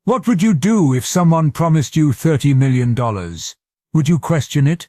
What would you do if someone promised you $30 million? Would you question it?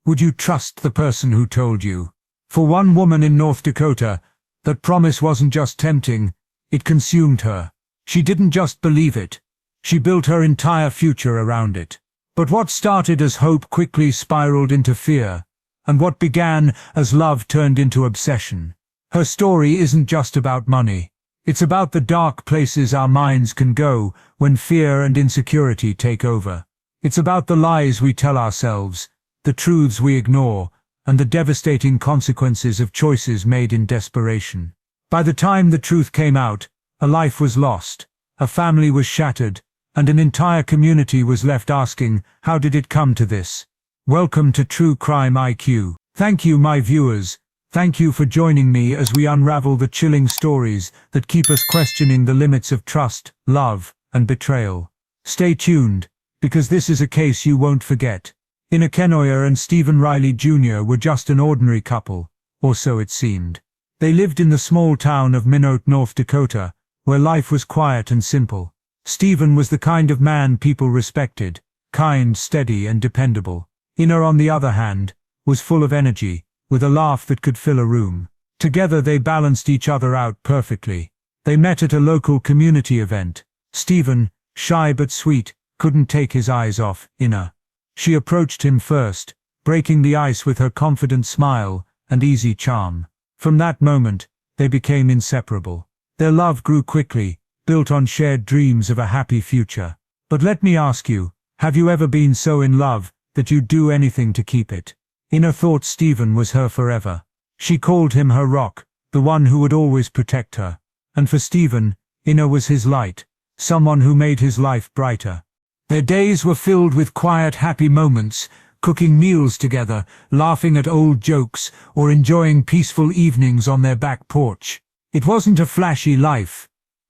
Would you trust the person who told you? For one woman in North Dakota, that promise wasn't just tempting, it consumed her. She didn't just believe it. She built her entire future around it. But what started as hope quickly spiraled into fear, and what began as love turned into obsession. Her story isn't just about money. It's about the dark places our minds can go when fear and insecurity take over. It's about the lies we tell ourselves, the truths we ignore, and the devastating consequences of choices made in desperation. By the time the truth came out, a life was lost, a family was shattered, and an entire community was left asking, how did it come to this? Welcome to True Crime IQ. Thank you, my viewers. Thank you for joining me as we unravel the chilling stories that keep us questioning the limits of trust, love, and betrayal. Stay tuned, because this is a case you won't forget. Ina Kenoyer and Stephen Riley Jr. were just an ordinary couple, or so it seemed. They lived in the small town of Minot, North Dakota, where life was quiet and simple. Stephen was the kind of man people respected, kind, steady, and dependable. Ina, on the other hand, was full of energy, with a laugh that could fill a room. Together they balanced each other out perfectly. They met at a local community event. Stephen, shy but sweet, couldn't take his eyes off Ina. She approached him first, breaking the ice with her confident smile and easy charm. From that moment, they became inseparable. Their love grew quickly, built on shared dreams of a happy future. But let me ask you, have you ever been so in love that you'd do anything to keep it? Ina thought Stephen was her forever. She called him her rock, the one who would always protect her. And for Stephen, Ina was his light, someone who made his life brighter. Their days were filled with quiet, happy moments, cooking meals together, laughing at old jokes, or enjoying peaceful evenings on their back porch. It wasn't a flashy life,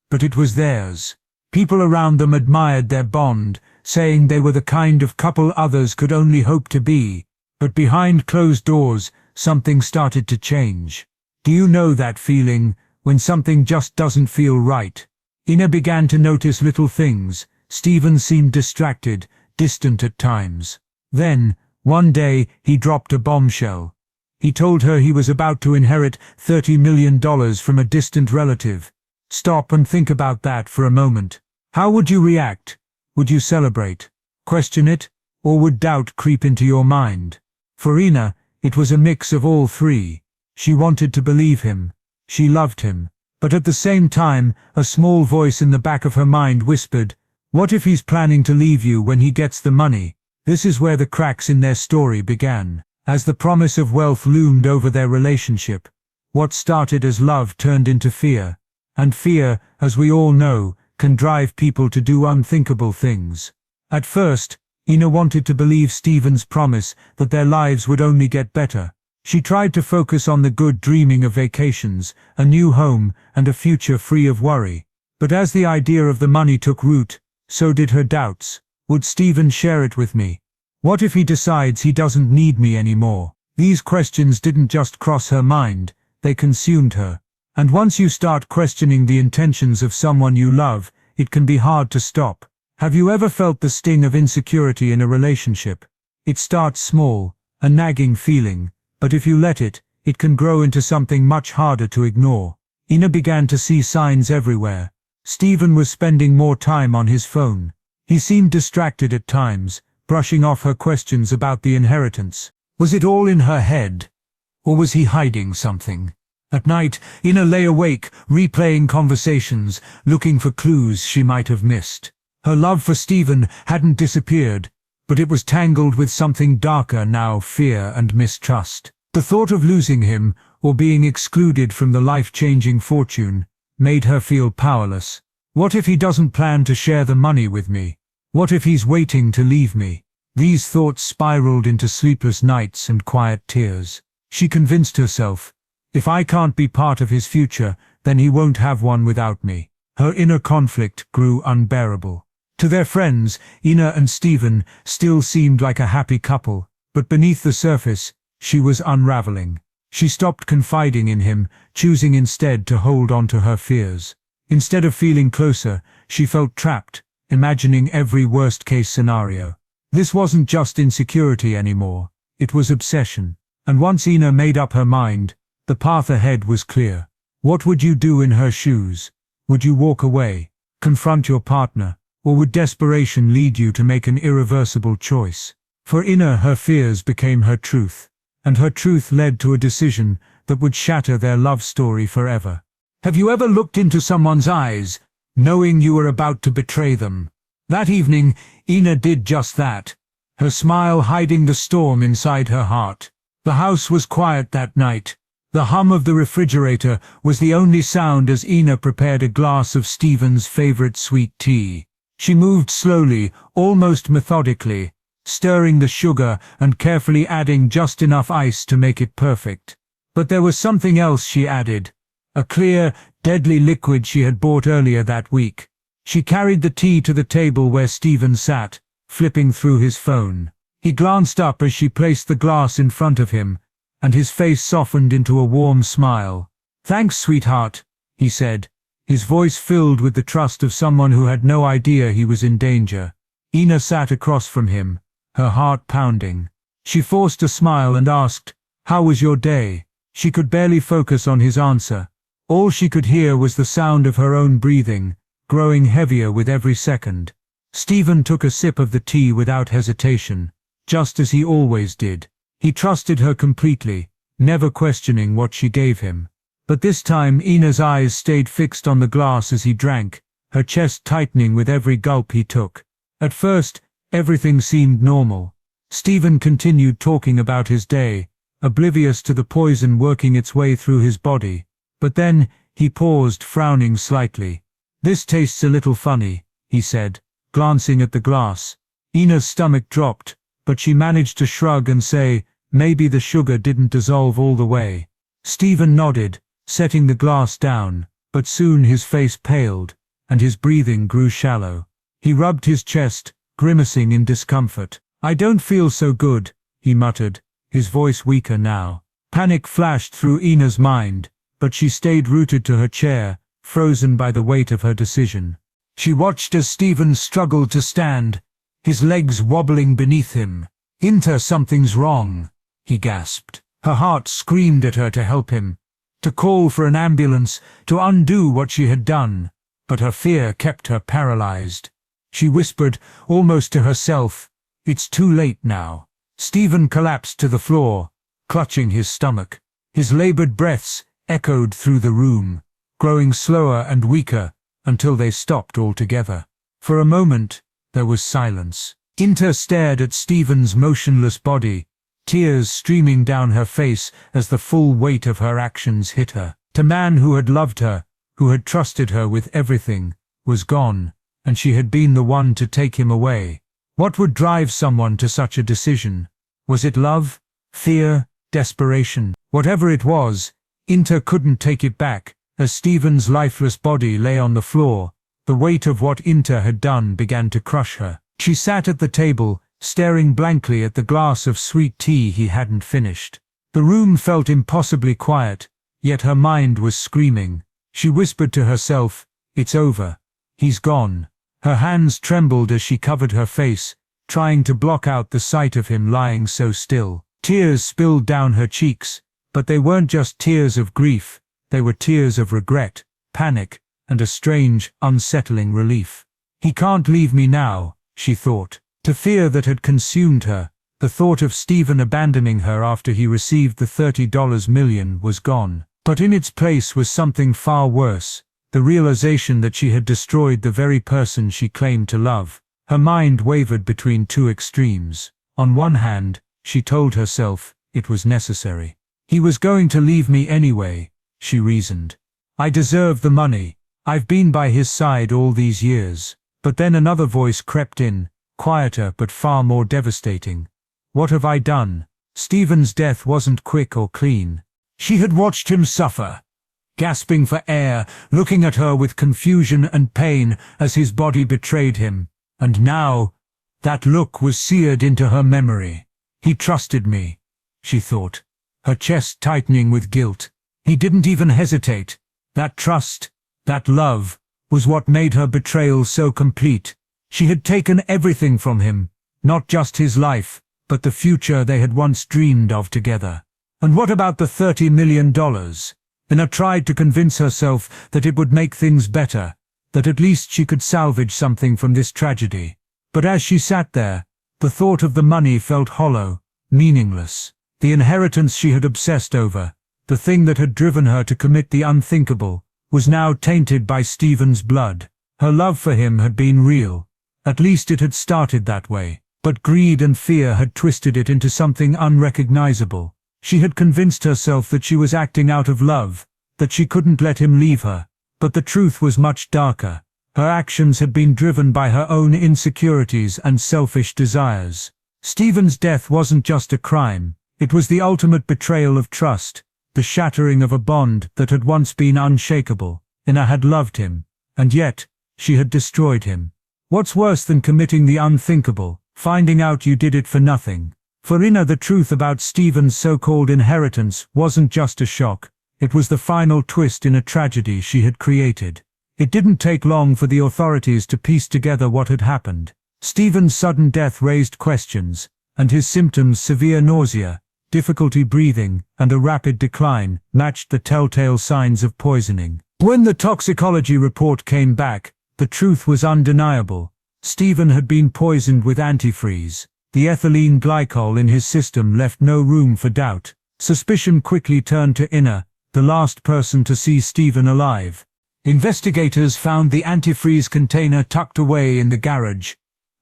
but it was theirs. People around them admired their bond, saying they were the kind of couple others could only hope to be. But behind closed doors, something started to change. Do you know that feeling, when something just doesn't feel right? Ina began to notice little things. Stephen seemed distracted, distant at times. Then, one day, he dropped a bombshell. He told her he was about to inherit $30 million from a distant relative. Stop and think about that for a moment. How would you react? Would you celebrate, question it, or would doubt creep into your mind? For Ina, it was a mix of all three. She wanted to believe him. She loved him. But at the same time, a small voice in the back of her mind whispered, what if he's planning to leave you when he gets the money? This is where the cracks in their story began. As the promise of wealth loomed over their relationship, what started as love turned into fear. And fear, as we all know, can drive people to do unthinkable things. At first, Ina wanted to believe Stephen's promise that their lives would only get better. She tried to focus on the good, dreaming of vacations, a new home, and a future free of worry. But as the idea of the money took root, so did her doubts. Would Stephen share it with me? What if he decides he doesn't need me anymore? These questions didn't just cross her mind, they consumed her. And once you start questioning the intentions of someone you love, it can be hard to stop. Have you ever felt the sting of insecurity in a relationship? It starts small, a nagging feeling, but if you let it, it can grow into something much harder to ignore. Ina began to see signs everywhere. Stephen was spending more time on his phone. He seemed distracted at times, brushing off her questions about the inheritance. Was it all in her head? Or was he hiding something? At night, Ina lay awake, replaying conversations, looking for clues she might have missed. Her love for Stephen hadn't disappeared, but it was tangled with something darker now, fear and mistrust. The thought of losing him, or being excluded from the life-changing fortune, made her feel powerless. What if he doesn't plan to share the money with me? What if he's waiting to leave me? These thoughts spiraled into sleepless nights and quiet tears. She convinced herself, if I can't be part of his future, then he won't have one without me. Her inner conflict grew unbearable. To their friends, Ina and Stephen still seemed like a happy couple, but beneath the surface, she was unraveling. She stopped confiding in him, choosing instead to hold on to her fears. Instead of feeling closer, she felt trapped, imagining every worst-case scenario. This wasn't just insecurity anymore, it was obsession. And once Ina made up her mind, the path ahead was clear. What would you do in her shoes? Would you walk away, confront your partner, or would desperation lead you to make an irreversible choice? For Ina, her fears became her truth, and her truth led to a decision that would shatter their love story forever. Have you ever looked into someone's eyes, knowing you were about to betray them? That evening, Ina did just that, her smile hiding the storm inside her heart. The house was quiet that night. The hum of the refrigerator was the only sound as Ina prepared a glass of Stephen's favorite sweet tea. She moved slowly, almost methodically, stirring the sugar and carefully adding just enough ice to make it perfect. But there was something else she added, a clear, deadly liquid she had bought earlier that week. She carried the tea to the table where Stephen sat, flipping through his phone. He glanced up as she placed the glass in front of him, and his face softened into a warm smile. "Thanks, sweetheart," he said, his voice filled with the trust of someone who had no idea he was in danger. Ina sat across from him, her heart pounding. She forced a smile and asked, "How was your day?" She could barely focus on his answer. All she could hear was the sound of her own breathing, growing heavier with every second. Stephen took a sip of the tea without hesitation, just as he always did. He trusted her completely, never questioning what she gave him. But this time Ina's eyes stayed fixed on the glass as he drank, her chest tightening with every gulp he took. At first, everything seemed normal. Stephen continued talking about his day, oblivious to the poison working its way through his body. But then, he paused, frowning slightly. "This tastes a little funny," he said, glancing at the glass. Ina's stomach dropped, but she managed to shrug and say, "Maybe the sugar didn't dissolve all the way." Stephen nodded, setting the glass down, but soon his face paled, and his breathing grew shallow. He rubbed his chest, grimacing in discomfort. "I don't feel so good," he muttered, his voice weaker now. Panic flashed through Ina's mind, but she stayed rooted to her chair, frozen by the weight of her decision. She watched as Stephen struggled to stand, his legs wobbling beneath him. "Inter, something's wrong," he gasped. Her heart screamed at her to help him, to call for an ambulance, to undo what she had done, but her fear kept her paralyzed. She whispered, almost to herself, "It's too late now." Stephen collapsed to the floor, clutching his stomach. His labored breaths echoed through the room, growing slower and weaker until they stopped altogether. For a moment, there was silence. Inter stared at Stephen's motionless body, tears streaming down her face as the full weight of her actions hit her. The man who had loved her, who had trusted her with everything, was gone, and she had been the one to take him away. What would drive someone to such a decision? Was it love, fear, desperation? Whatever it was, Inter couldn't take it back. As Stephen's lifeless body lay on the floor, the weight of what Inter had done began to crush her. She sat at the table, staring blankly at the glass of sweet tea he hadn't finished. The room felt impossibly quiet, yet her mind was screaming. She whispered to herself, "It's over. He's gone." Her hands trembled as she covered her face, trying to block out the sight of him lying so still. Tears spilled down her cheeks, but they weren't just tears of grief, they were tears of regret, panic, and a strange, unsettling relief. "He can't leave me now," she thought. The fear that had consumed her, the thought of Stephen abandoning her after he received the $30 million was gone. But in its place was something far worse, the realization that she had destroyed the very person she claimed to love. Her mind wavered between two extremes. On one hand, she told herself it was necessary. "He was going to leave me anyway," she reasoned. "I deserve the money. I've been by his side all these years." But then another voice crept in, quieter but far more devastating. "What have I done?" Stephen's death wasn't quick or clean. She had watched him suffer, gasping for air, looking at her with confusion and pain as his body betrayed him. And now, that look was seared into her memory. "He trusted me," she thought, her chest tightening with guilt. "He didn't even hesitate." That trust, that love, was what made her betrayal so complete. She had taken everything from him, not just his life, but the future they had once dreamed of together. And what about the $30 million? Ina tried to convince herself that it would make things better, that at least she could salvage something from this tragedy. But as she sat there, the thought of the money felt hollow, meaningless. The inheritance she had obsessed over, the thing that had driven her to commit the unthinkable, was now tainted by Stephen's blood. Her love for him had been real. At least it had started that way. But greed and fear had twisted it into something unrecognizable. She had convinced herself that she was acting out of love, that she couldn't let him leave her. But the truth was much darker. Her actions had been driven by her own insecurities and selfish desires. Stephen's death wasn't just a crime. It was the ultimate betrayal of trust, the shattering of a bond that had once been unshakable. Ina had loved him, and yet, she had destroyed him. What's worse than committing the unthinkable? Finding out you did it for nothing. For Ina, the truth about Stephen's so-called inheritance wasn't just a shock. It was the final twist in a tragedy she had created. It didn't take long for the authorities to piece together what had happened. Stephen's sudden death raised questions, and his symptoms, severe nausea, difficulty breathing, and a rapid decline, matched the telltale signs of poisoning. When the toxicology report came back, the truth was undeniable. Stephen had been poisoned with antifreeze. The ethylene glycol in his system left no room for doubt. Suspicion quickly turned to Ina, the last person to see Stephen alive. Investigators found the antifreeze container tucked away in the garage,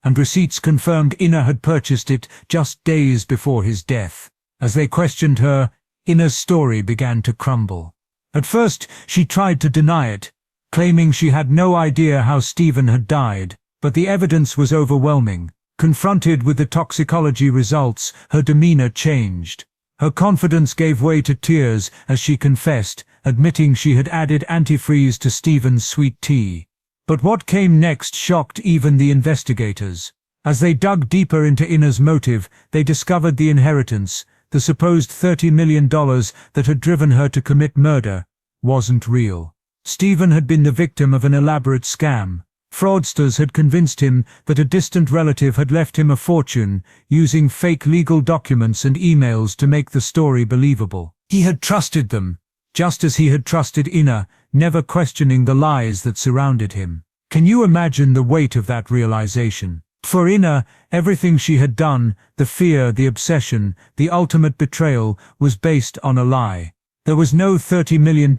and receipts confirmed Ina had purchased it just days before his death. As they questioned her, Ina's story began to crumble. At first, she tried to deny it, claiming she had no idea how Stephen had died. But the evidence was overwhelming. Confronted with the toxicology results, her demeanor changed. Her confidence gave way to tears as she confessed, admitting she had added antifreeze to Stephen's sweet tea. But what came next shocked even the investigators. As they dug deeper into Ina's motive, they discovered the inheritance, the supposed $30 million that had driven her to commit murder, wasn't real. Stephen had been the victim of an elaborate scam. Fraudsters had convinced him that a distant relative had left him a fortune, using fake legal documents and emails to make the story believable. He had trusted them, just as he had trusted Ina, never questioning the lies that surrounded him. Can you imagine the weight of that realization? For Ina, everything she had done, the fear, the obsession, the ultimate betrayal, was based on a lie. There was no $30 million,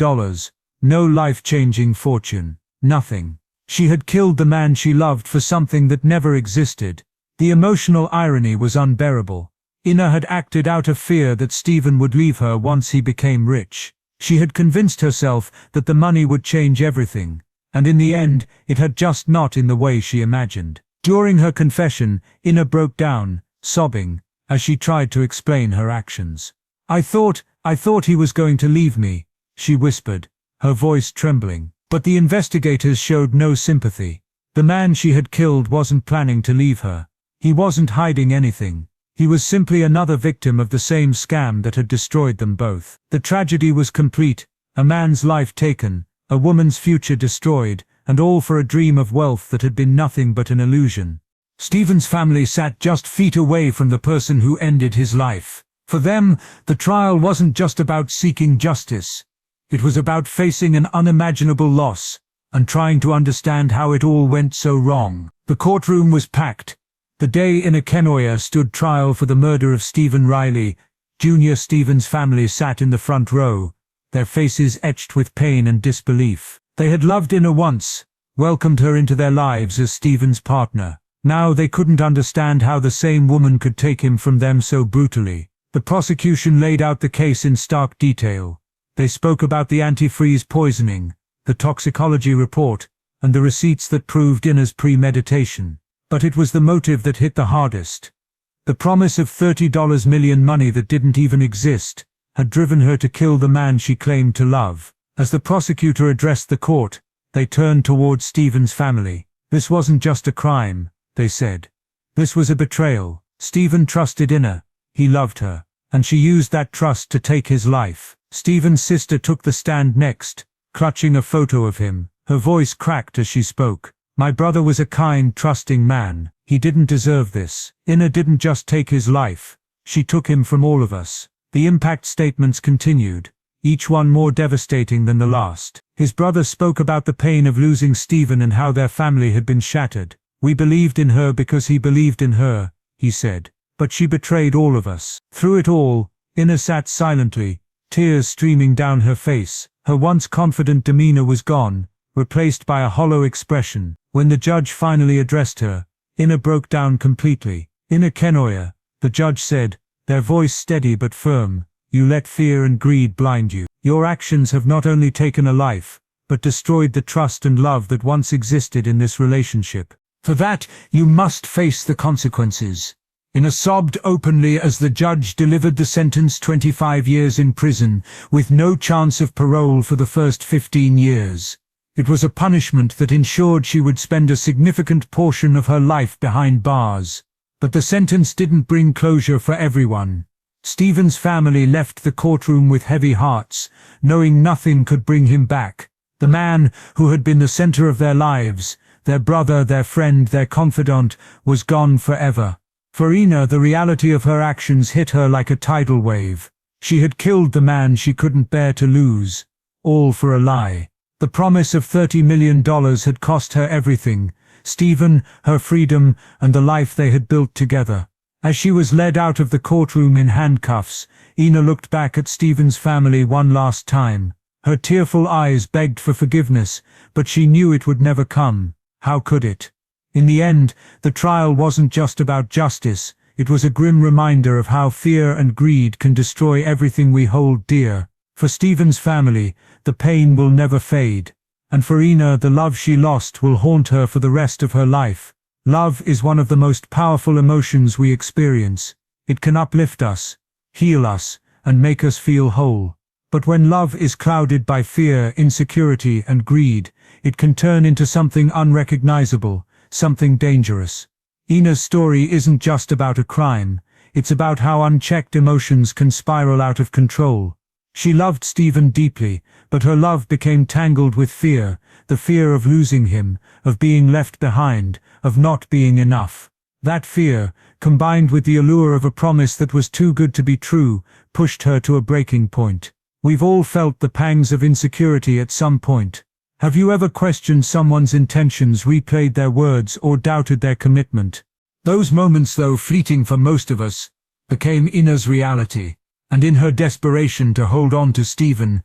no life-changing fortune, nothing. She had killed the man she loved for something that never existed. The emotional irony was unbearable. Ina had acted out of fear that Stephen would leave her once he became rich. She had convinced herself that the money would change everything, and in the end, it had just not in the way she imagined. During her confession, Ina broke down, sobbing, as she tried to explain her actions. I thought he was going to leave me," she whispered, her voice trembling. But the investigators showed no sympathy. The man she had killed wasn't planning to leave her. He wasn't hiding anything. He was simply another victim of the same scam that had destroyed them both. The tragedy was complete, a man's life taken, a woman's future destroyed, and all for a dream of wealth that had been nothing but an illusion. Stephen's family sat just feet away from the person who ended his life. For them, the trial wasn't just about seeking justice. It was about facing an unimaginable loss, and trying to understand how it all went so wrong. The courtroom was packed. The day Ina Kenoya stood trial for the murder of Stephen Riley. Junior Stephen's family sat in the front row, their faces etched with pain and disbelief. They had loved Ina once, welcomed her into their lives as Stephen's partner. Now they couldn't understand how the same woman could take him from them so brutally. The prosecution laid out the case in stark detail. They spoke about the antifreeze poisoning, the toxicology report, and the receipts that proved Ina's premeditation. But it was the motive that hit the hardest. The promise of $30 million, money that didn't even exist, had driven her to kill the man she claimed to love. As the prosecutor addressed the court, they turned towards Stephen's family. This wasn't just a crime, they said. This was a betrayal. Stephen trusted Ina, he loved her, and she used that trust to take his life. Stephen's sister took the stand next, clutching a photo of him. Her voice cracked as she spoke. My brother was a kind, trusting man. He didn't deserve this. Ina didn't just take his life. She took him from all of us. The impact statements continued, each one more devastating than the last. His brother spoke about the pain of losing Stephen and how their family had been shattered. We believed in her because he believed in her, he said. But she betrayed all of us. Through it all, Ina sat silently, tears streaming down her face. Her once confident demeanor was gone, replaced by a hollow expression. When the judge finally addressed her, Ina broke down completely. Ina Kenoya, the judge said, their voice steady but firm, you let fear and greed blind you. Your actions have not only taken a life, but destroyed the trust and love that once existed in this relationship. For that, you must face the consequences. Ina sobbed openly as the judge delivered the sentence: 25 years in prison, with no chance of parole for the first 15 years. It was a punishment that ensured she would spend a significant portion of her life behind bars. But the sentence didn't bring closure for everyone. Stephen's family left the courtroom with heavy hearts, knowing nothing could bring him back. The man who had been the center of their lives, their brother, their friend, their confidant, was gone forever. For Ina, the reality of her actions hit her like a tidal wave. She had killed the man she couldn't bear to lose, all for a lie. The promise of $30 million had cost her everything: Stephen, her freedom, and the life they had built together. As she was led out of the courtroom in handcuffs, Ina looked back at Stephen's family one last time. Her tearful eyes begged for forgiveness, but she knew it would never come. How could it? In the end, the trial wasn't just about justice, it was a grim reminder of how fear and greed can destroy everything we hold dear. For Stephen's family, the pain will never fade. And for Ina, the love she lost will haunt her for the rest of her life. Love is one of the most powerful emotions we experience. It can uplift us, heal us, and make us feel whole. But when love is clouded by fear, insecurity, and greed, it can turn into something unrecognizable, something dangerous. Ina's story isn't just about a crime, it's about how unchecked emotions can spiral out of control. She loved Stephen deeply, but her love became tangled with fear, the fear of losing him, of being left behind, of not being enough. That fear, combined with the allure of a promise that was too good to be true, pushed her to a breaking point. We've all felt the pangs of insecurity at some point. Have you ever questioned someone's intentions, replayed their words, or doubted their commitment? Those moments, though fleeting for most of us, became Ina's reality. And in her desperation to hold on to Stephen,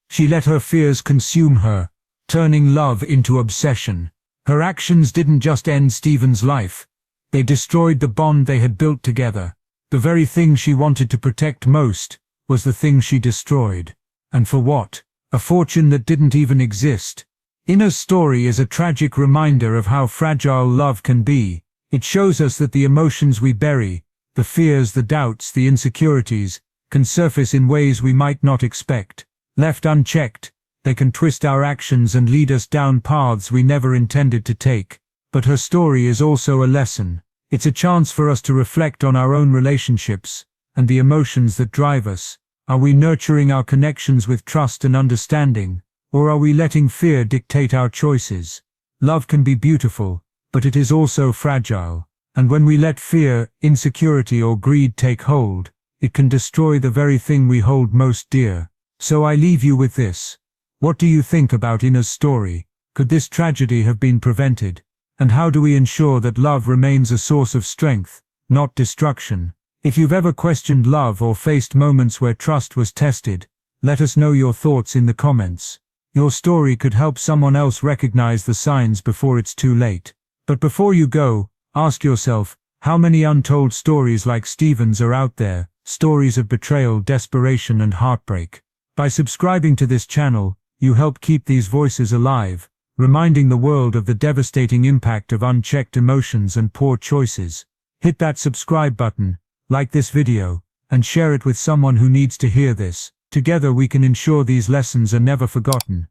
she let her fears consume her, turning love into obsession. Her actions didn't just end Stephen's life, they destroyed the bond they had built together. The very thing she wanted to protect most was the thing she destroyed. And for what? A fortune that didn't even exist. Ina's story is a tragic reminder of how fragile love can be. It shows us that the emotions we bury, the fears, the doubts, the insecurities, can surface in ways we might not expect. Left unchecked, they can twist our actions and lead us down paths we never intended to take. But her story is also a lesson. It's a chance for us to reflect on our own relationships and the emotions that drive us. Are we nurturing our connections with trust and understanding, or are we letting fear dictate our choices? Love can be beautiful, but it is also fragile. And when we let fear, insecurity, or greed take hold, it can destroy the very thing we hold most dear. So I leave you with this. What do you think about Ina's story? Could this tragedy have been prevented? And how do we ensure that love remains a source of strength, not destruction? If you've ever questioned love or faced moments where trust was tested, let us know your thoughts in the comments. Your story could help someone else recognize the signs before it's too late. But before you go, ask yourself, how many untold stories like Stephen's are out there? Stories of betrayal, desperation, and heartbreak. By subscribing to this channel, you help keep these voices alive, reminding the world of the devastating impact of unchecked emotions and poor choices. Hit that subscribe button, like this video, and share it with someone who needs to hear this. Together we can ensure these lessons are never forgotten.